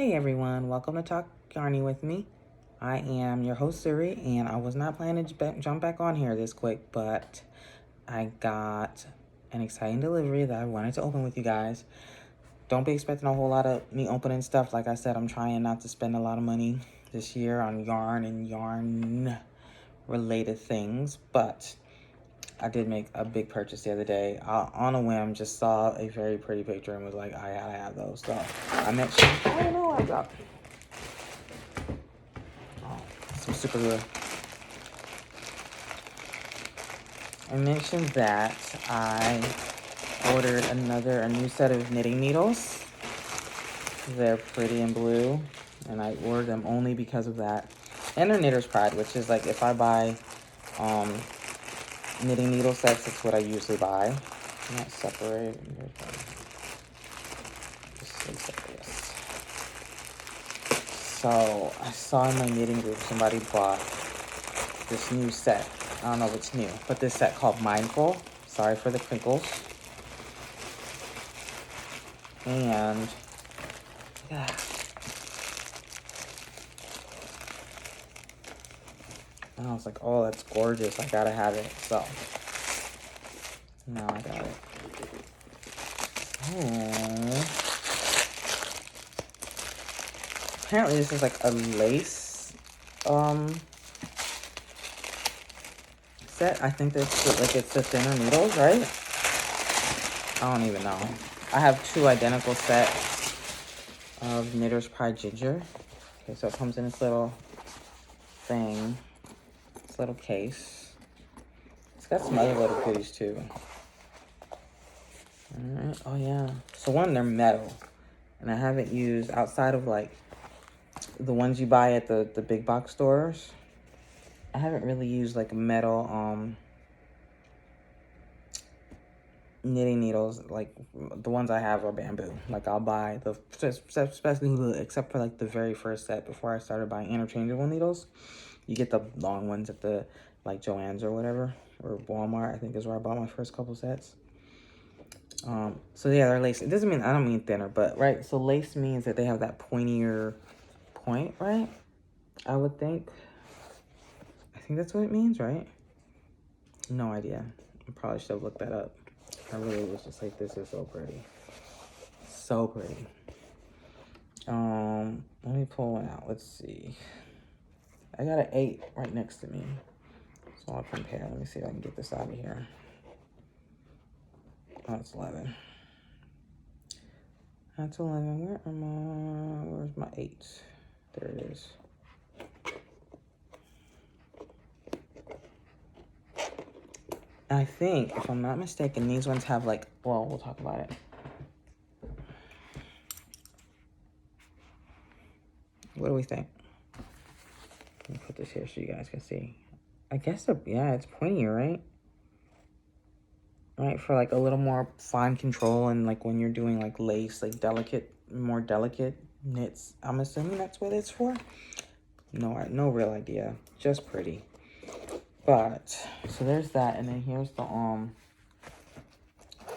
Hey everyone, welcome to Talk Yarny with me. I am your host Suri, and I was not planning to jump back on here this quick, but I got an exciting delivery that I wanted to open with you guys. Don't be expecting a whole lot of me opening stuff. Like I said, I'm trying not to spend a lot of money this year on yarn and yarn related things, but I did make a big purchase the other day. On a whim, just saw a very pretty picture and was like, I gotta have those. So I mentioned, I don't know, I dropped some super glue. I mentioned that I ordered a new set of knitting needles. They're pretty and blue, and I ordered them only because of that. And they're Knitter's Pride, which is like if I buy knitting needle sets, it's what I usually buy. Not separate. So I saw in my knitting group somebody bought this new set. I don't know if it's new, but this set called Mindful. Sorry for the crinkles. And yeah. And I was like, oh, that's gorgeous. I gotta have it. So now I got it. Oh. Apparently this is like a lace set. I think that's like it's the thinner needles, right? I don't even know. I have two identical sets of Knitter's Pride Ginger. Okay, so it comes in this little thing, this little case. It's got some other little goodies too. Alright, oh yeah. So one, they're metal. And I haven't used, outside of like the ones you buy at the big box stores, I haven't really used like metal knitting needles. Like the ones I have are bamboo. Like I'll buy especially except for like the very first set before I started buying interchangeable needles. You get the long ones at the like Joann's or whatever, or Walmart, I think is where I bought my first couple sets. So yeah, they're lace. It doesn't mean, I don't mean thinner, but right. So lace means that they have that pointier point, right? I would think. I think that's what it means, right? No idea. I probably should have looked that up. I really was just like, this is so pretty. So pretty. Let me pull one out. Let's see. I got an 8 right next to me. So I'll compare. Let me see if I can get this out of here. Oh, it's 11. That's 11. Where am I? Where's my 8? There it is. I think, if I'm not mistaken, these ones have like, well, we'll talk about it. What do we think? Let me put this here so you guys can see. I guess, yeah, it's pointier, right? Right, for like a little more fine control and like when you're doing like lace, like more delicate knits. I'm assuming that's what it's for. No real idea. Just pretty. But, so there's that. And then here's the, I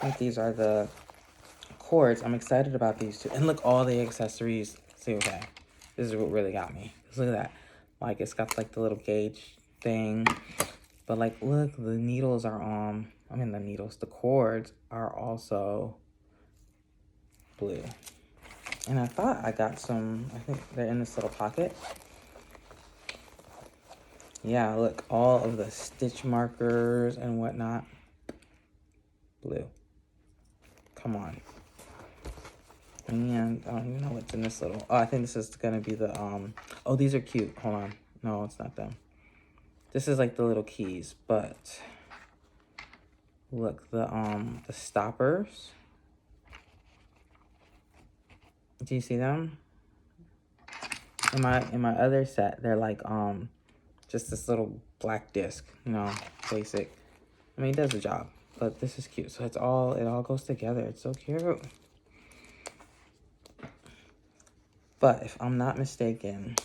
think these are the cords. I'm excited about these two. And look, all the accessories. See, okay. This is what really got me. Look at that. Like, it's got like the little gauge thing. But like, look, the needles are the cords are also blue. And I thought I got some, I think they're in this little pocket. Yeah, look, all of the stitch markers and whatnot, blue. Come on. And I don't even know what's in this little, oh, I think this is gonna be the, oh, these are cute. Hold on. No, it's not them. This is like the little keys, but look, the stoppers. Do you see them? In my other set, they're like, just this little black disc, you know, basic. I mean, it does the job, but this is cute. So it all goes together. It's so cute. But if I'm not mistaken,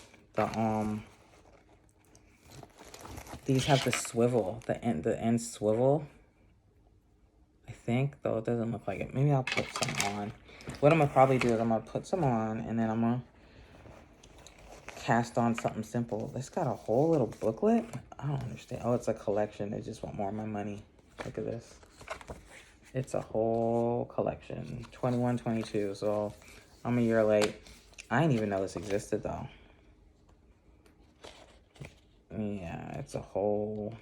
these have the swivel, the end swivel. I think, though it doesn't look like it. Maybe I'll put some on. What I'm gonna probably do is I'm gonna put some on, and then I'm gonna cast on something simple. It's got a whole little booklet. I don't understand. Oh, it's a collection. They just want more of my money. Look at this. It's a whole collection. 21, 22. So I'm a year late. I didn't even know this existed though. Yeah, it's a whole.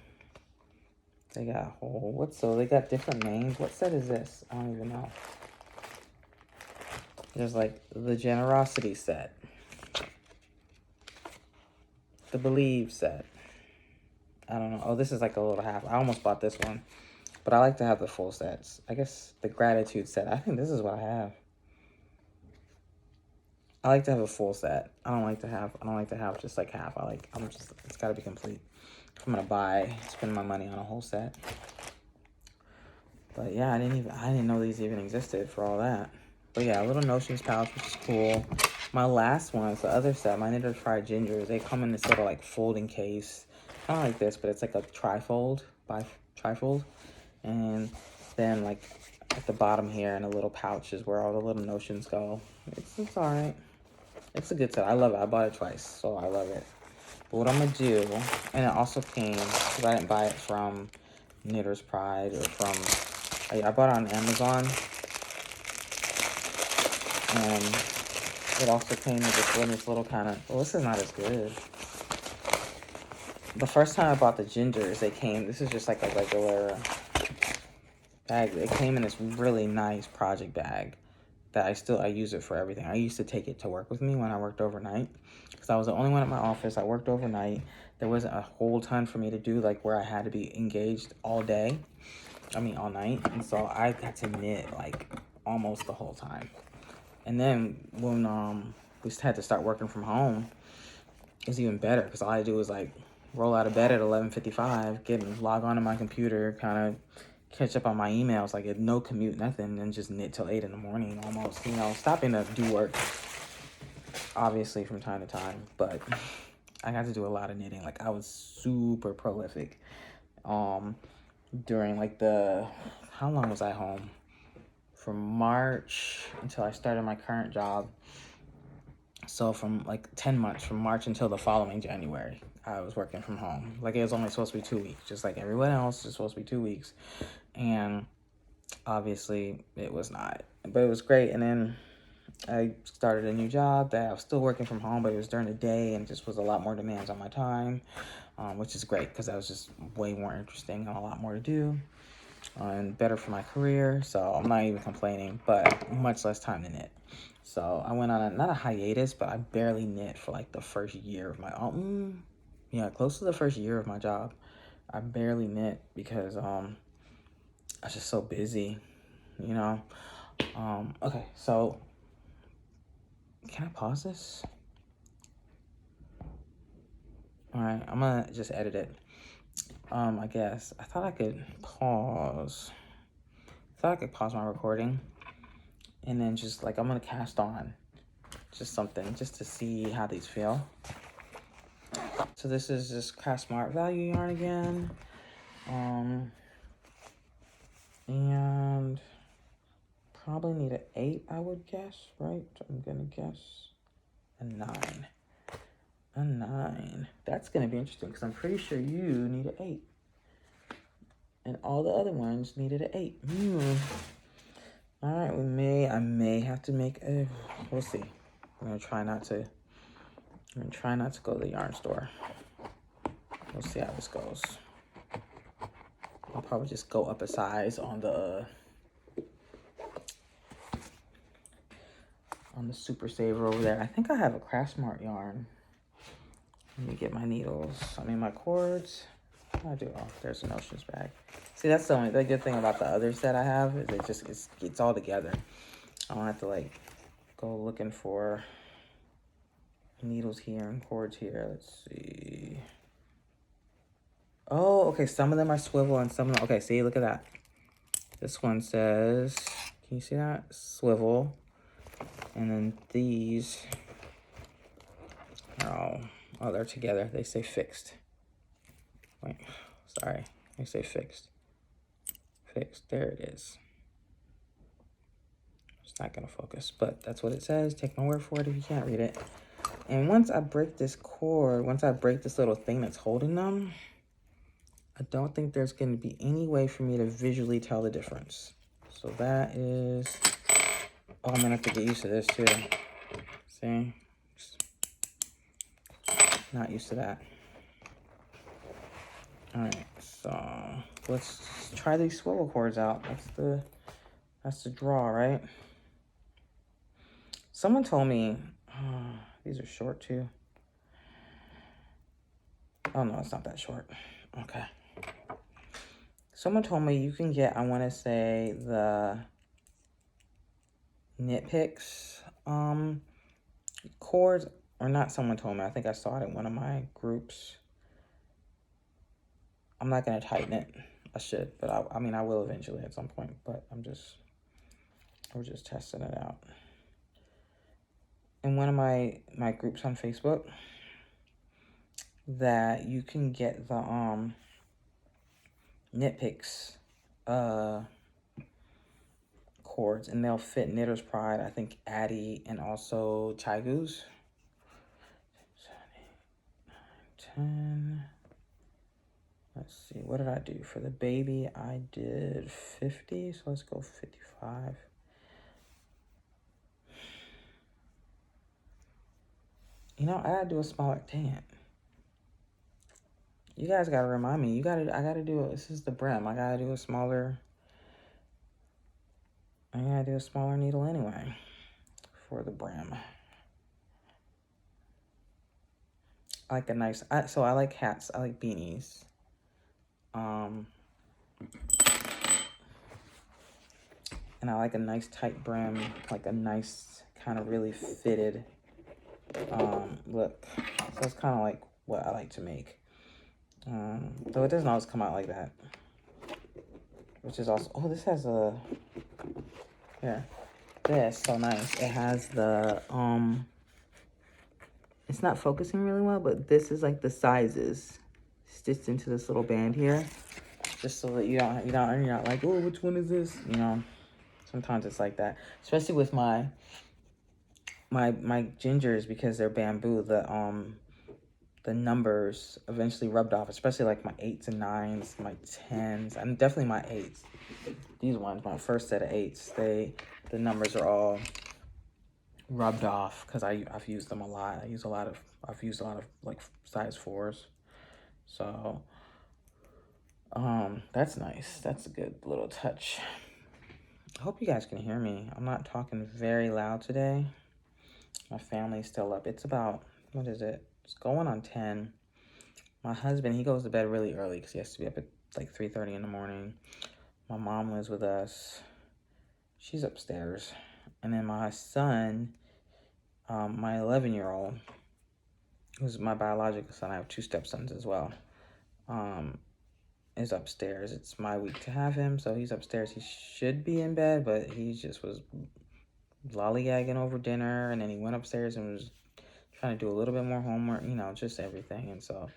They got a whole. What? So they got different names. What set is this? I don't even know. There's like the Generosity set, the Believe set. I don't know. Oh, this is like a little half. I almost bought this one, but I like to have the full sets. I guess the Gratitude set. I think this is what I have. I like to have a full set. I don't like to have just like half. It's got to be complete. If I'm gonna spend my money on a whole set. But yeah, I didn't know these even existed for all that. But yeah, a little Notions pouch, which is cool. My last one is the other set, my Knit or Try Gingers. They come in this little like folding case. Kind of like this, but it's like a trifold, trifold. And then like at the bottom here in a little pouch is where all the little Notions go. It's all right. It's a good set. I love it. I bought it twice, so I love it. But what I'm going to do, and it also came, because I didn't buy it from Knitter's Pride or from, I bought it on Amazon. And it also came with this little kind of, well, this is not as good. The first time I bought the Gingers, this is just like a regular bag. It came in this really nice project bag that I use it for everything. I used to take it to work with me when I worked overnight because I was the only one at my office. I worked overnight. There wasn't a whole ton for me to do, like where I had to be engaged all day. I mean, all night. And so I got to knit like almost the whole time. And then when we had to start working from home, it was even better because all I do was like roll out of bed at 11:55, log on to my computer, kind of catch up on my emails, like no commute, nothing, and just knit till 8 in the morning almost, stopping to do work, obviously, from time to time, but I got to do a lot of knitting. Like, I was super prolific during, like, how long was I home? From March until I started my current job. So from, like, 10 months, from March until the following January, I was working from home. Like, it was only supposed to be 2 weeks, just like everyone else. It's supposed to be 2 weeks. And obviously it was not, but it was great. And then I started a new job that I was still working from home, but it was during the day and just was a lot more demands on my time, which is great because that was just way more interesting and a lot more to do and better for my career. So I'm not even complaining, but much less time to knit. So I went on not a hiatus, but I barely knit for like the first year of my close to the first year of my job. I barely knit because I was just so busy, Okay, so can I pause this? All right, I'm gonna just edit it. I guess I thought I could pause. My recording, and then just like I'm gonna cast on just something just to see how these feel. So this is just Craft Smart Value yarn again, and probably need an 8, I would guess, right? I'm gonna guess a 9. A 9. That's gonna be interesting because I'm pretty sure you need an 8. And all the other ones needed an 8. Alright, I may have to make a, we'll see. I'm gonna try not to go to the yarn store. We'll see how this goes. I'll probably just go up a size on the Super Saver over there. I think I have a Craft Smart yarn. Let me get my needles. My cords. I do. Oh, there's a Notions bag. See, that's the good thing about the other set I have is it's all together. I don't have to like go looking for needles here and cords here. Let's see. Oh, okay. Some of them are swivel and some of them. Okay, see, look at that. This one says, can you see that? Swivel. And then these are they're together. They say fixed. Wait, sorry. They say fixed. Fixed. There it is. It's not going to focus, but that's what it says. Take my word for it if you can't read it. And once I break this cord, once I break this little thing that's holding them, I don't think there's going to be any way for me to visually tell the difference. So that is, oh, I'm going to have to get used to this too. See? Not used to that. All right, so let's try these swivel cords out. That's the draw, right? Someone told me, oh, these are short too. Oh no, it's not that short. Okay. Someone told me you can get, I want to say, the Knit Picks cords, or not. Someone told me. I think I saw it in one of my groups. I'm not gonna tighten it. I should, but I mean I will eventually at some point. But we're just testing it out. In one of my groups on Facebook, that you can get the Knit Picks cords, and they'll fit Knitter's Pride, I think Addie, and also Chaigoos. 10. Let's see, what did I do for the baby? I did 50, so let's go 55. You know, I gotta do a smaller, dang it. You guys gotta remind me. I gotta do, this is the brim. I gotta do a smaller needle anyway for the brim. I like a nice, so I like hats. I like beanies. And I like a nice tight brim, like a nice kind of really fitted look. So it's kind of like what I like to make. Though it doesn't always come out like that. Which is also, oh, this has a, here. This, so nice. It has the, it's not focusing really well, but this is like the sizes stitched into this little band here. Just so that you're not like, oh, which one is this? You know, sometimes it's like that. Especially with my gingers, because they're bamboo, the numbers eventually rubbed off, especially like my 8s and 9s, my 10s, and definitely my 8s. These ones, my first set of 8s, the numbers are all rubbed off because I've used them a lot. I've used a lot of like size 4s. So that's nice. That's a good little touch. I hope you guys can hear me. I'm not talking very loud today. My family's still up. It's about, what is it? It's going on 10. My husband, he goes to bed really early because he has to be up at like 3:30 in the morning. My mom lives with us. She's upstairs. And then my son, my 11-year-old, who's my biological son, I have 2 stepsons as well, is upstairs. It's my week to have him, so he's upstairs. He should be in bed, but he just was lollygagging over dinner, and then he went upstairs and was trying to do a little bit more homework, you know, just everything. And so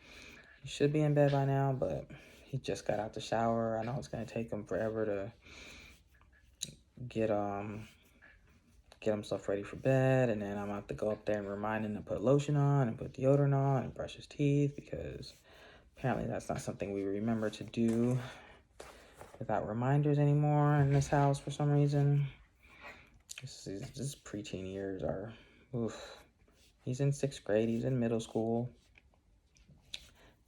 he should be in bed by now, but he just got out the shower. I know it's going to take him forever to get himself ready for bed, and then I'm going to have to go up there and remind him to put lotion on and put deodorant on and brush his teeth, because apparently that's not something we remember to do without reminders anymore in this house for some reason. This preteen years are, oof. He's in 6th grade. He's in middle school.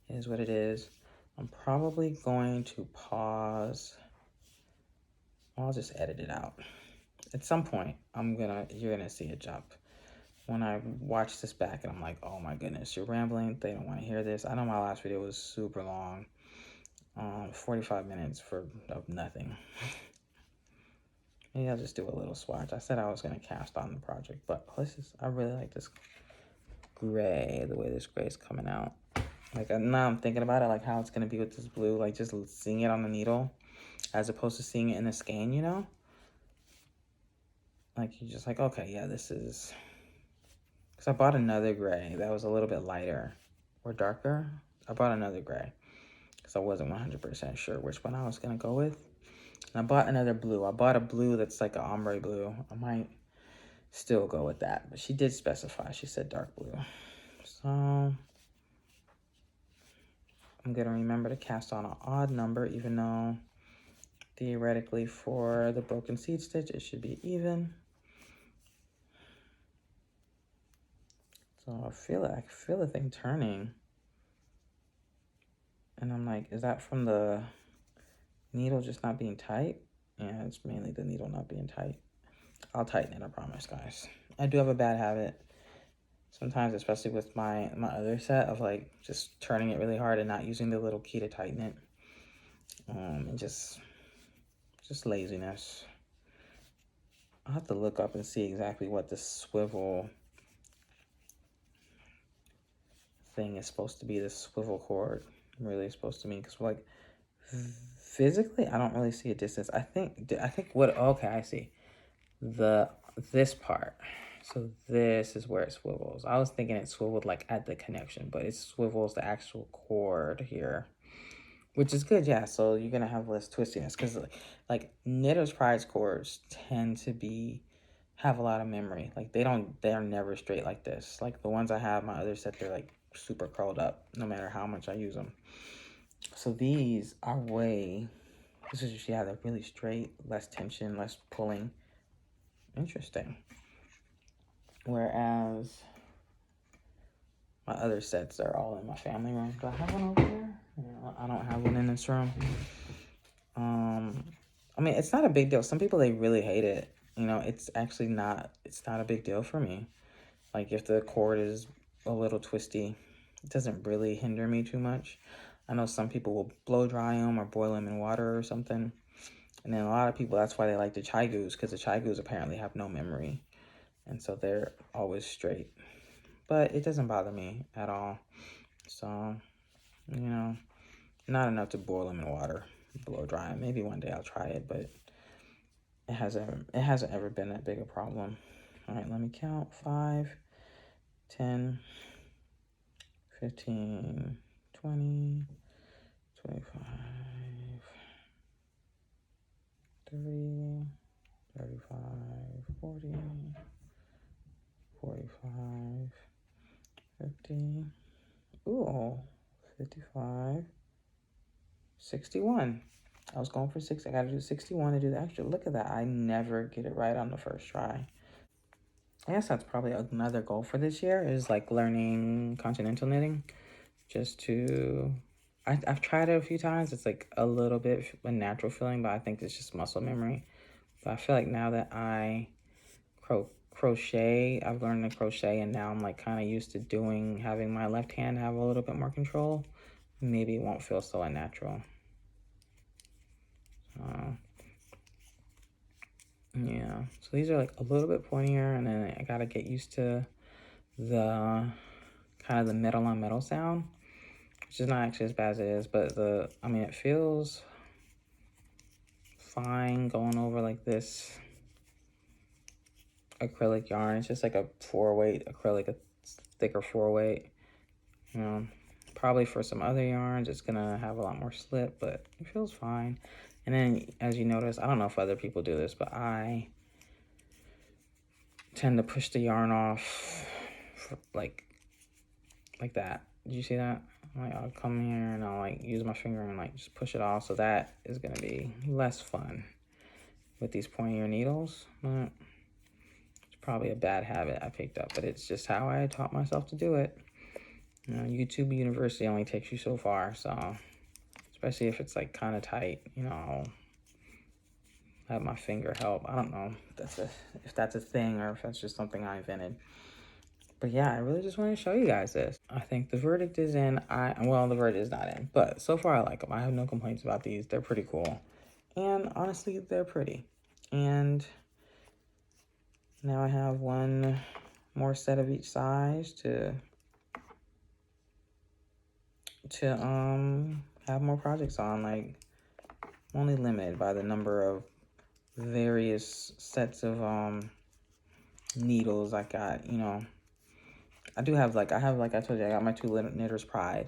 It is what it is. I'm probably going to pause. I'll just edit it out. At some point, you're gonna see it jump. When I watch this back and I'm like, oh my goodness, you're rambling. They don't want to hear this. I know my last video was super long. 45 minutes of nothing. Maybe I'll just do a little swatch. I said I was gonna cast on the project, but I really like this gray, the way this gray is coming out. Like, now I'm thinking about it, like how it's gonna be with this blue, like just seeing it on the needle as opposed to seeing it in the skein, you know? Like, you're just like, okay, yeah, this is, because I bought another gray that was a little bit lighter or darker. I bought another gray because I wasn't 100% sure which one I was gonna go with. And I bought another blue. I bought a blue that's like an ombre blue. I might still go with that. But she did specify. She said dark blue. So I'm going to remember to cast on an odd number, even though theoretically for the broken seed stitch, it should be even. So I feel it. I feel the thing turning. And I'm like, is that from the needle just not being tight? Yeah, it's mainly the needle not being tight. I'll tighten it, I promise, guys. I do have a bad habit sometimes, especially with my other set, of like just turning it really hard and not using the little key to tighten it. And just laziness. I'll have to look up and see exactly what the swivel thing is supposed to be. The swivel cord really supposed to mean, because like physically I don't really see a distance. I think what, okay, I see this part. So this is where it swivels. I was thinking it swiveled like at the connection, but it swivels the actual cord here, which is good. Yeah, so you're gonna have less twistiness, because like Knitter's Pride's cords tend to have a lot of memory. Like they're never straight like this. Like the ones I have, my other set, they're like super curled up no matter how much I use them. So these are this is, yeah, they're really straight, less tension, less pulling. Interesting. Whereas my other sets are all in my family room. Do I have one over there? No, I don't have one in this room. I mean, it's not a big deal. Some people, they really hate it. You know, it's not a big deal for me. Like if the cord is a little twisty, it doesn't really hinder me too much. I know some people will blow dry them or boil them in water or something. And then a lot of people, that's why they like the ChiaoGus, because the ChiaoGus apparently have no memory. And so they're always straight. But it doesn't bother me at all. So, you know, not enough to boil them in water, blow dry them. Maybe one day I'll try it, but it hasn't ever been that big a problem. All right, let me count. 5, 10, 15, 20, 25, 30, 35, 40, 45, 50, ooh, 55, 61. I was going for 6. I got to do 61 to do the extra. Look at that. I never get it right on the first try. I guess that's probably another goal for this year, is like learning continental knitting. Just to, I've tried it a few times. It's like a little bit a natural feeling, but I think it's just muscle memory. But I feel like now that I crochet, I've learned to crochet, and now I'm like kind of used to having my left hand have a little bit more control. Maybe it won't feel so unnatural. Yeah, so these are like a little bit pointier, and then I gotta get used to the kind of the metal on metal sound, which is not actually as bad as it is, but I mean, it feels fine going over like this acrylic yarn. It's just like a 4-weight acrylic, a thicker 4-weight. You know, probably for some other yarns, it's gonna have a lot more slip, but it feels fine. And then, as you notice, I don't know if other people do this, but I tend to push the yarn off like that. Did you see that? Like, I'll come here and I'll like use my finger and like just push it off. So that is gonna be less fun with these pointier needles. But it's probably a bad habit I picked up, but it's just how I taught myself to do it. You know, YouTube University only takes you so far, so especially if it's like kind of tight, you know, I'll have my finger help. I don't know if that's a thing or if that's just something I invented. But yeah, I really just want to show you guys this. I think the verdict is in. Well, the verdict is not in, but so far I like them. I have no complaints about these. They're pretty cool. And honestly, they're pretty. And now I have one more set of each size to have more projects on. Like, I'm only limited by the number of various sets of needles I got, you know. I have like I told you, I got my 2 Knitter's Pride,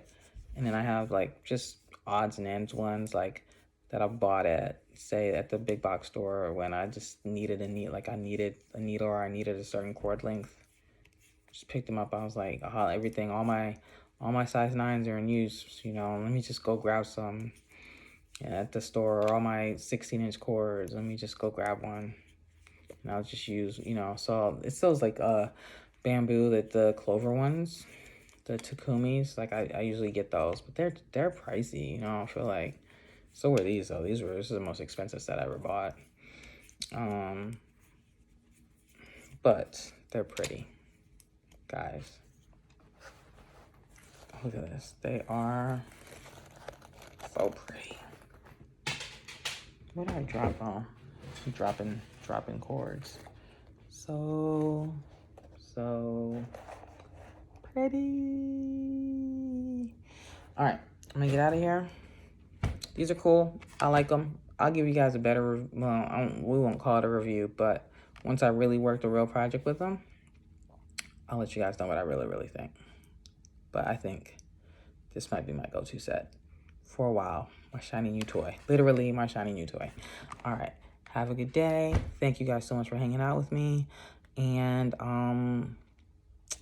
and then I have like just odds and ends ones, like that I bought at, say, at the big box store when I just needed I needed a needle or I needed a certain cord length. Just picked them up. I was like, oh, everything, all my size 9s are in use. You know, let me just go grab some at the store. Or all my 16-inch cords, let me just go grab one. And I'll just use, you know, so it's those like bamboo, that the clover ones, the Takumis. Like I usually get those, but they're pricey. You know, I feel like. So were these though. This is the most expensive set I ever bought. But they're pretty, guys. Look at this. They are so pretty. What did I drop on? I'm dropping cords. So pretty. All right, I'm gonna get out of here. These are cool. I like them. I'll give you guys a better, well, we won't call it a review, but once I really work the real project with them, I'll let you guys know what I really think. But I think this might be my go-to set for a while. My shiny new toy. Literally my shiny new toy. All right. Have a good day. Thank you guys so much for hanging out with me. And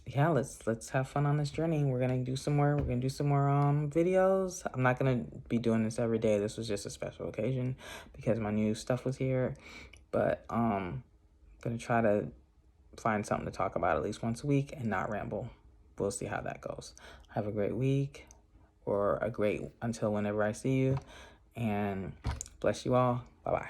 yeah, let's have fun on this journey. We're gonna do some more videos. I'm not gonna be doing this every day. This was just a special occasion because my new stuff was here. But gonna try to find something to talk about at least once a week and not ramble. We'll see how that goes. Have a great week, or a great until whenever I see you, and bless you all. Bye-bye.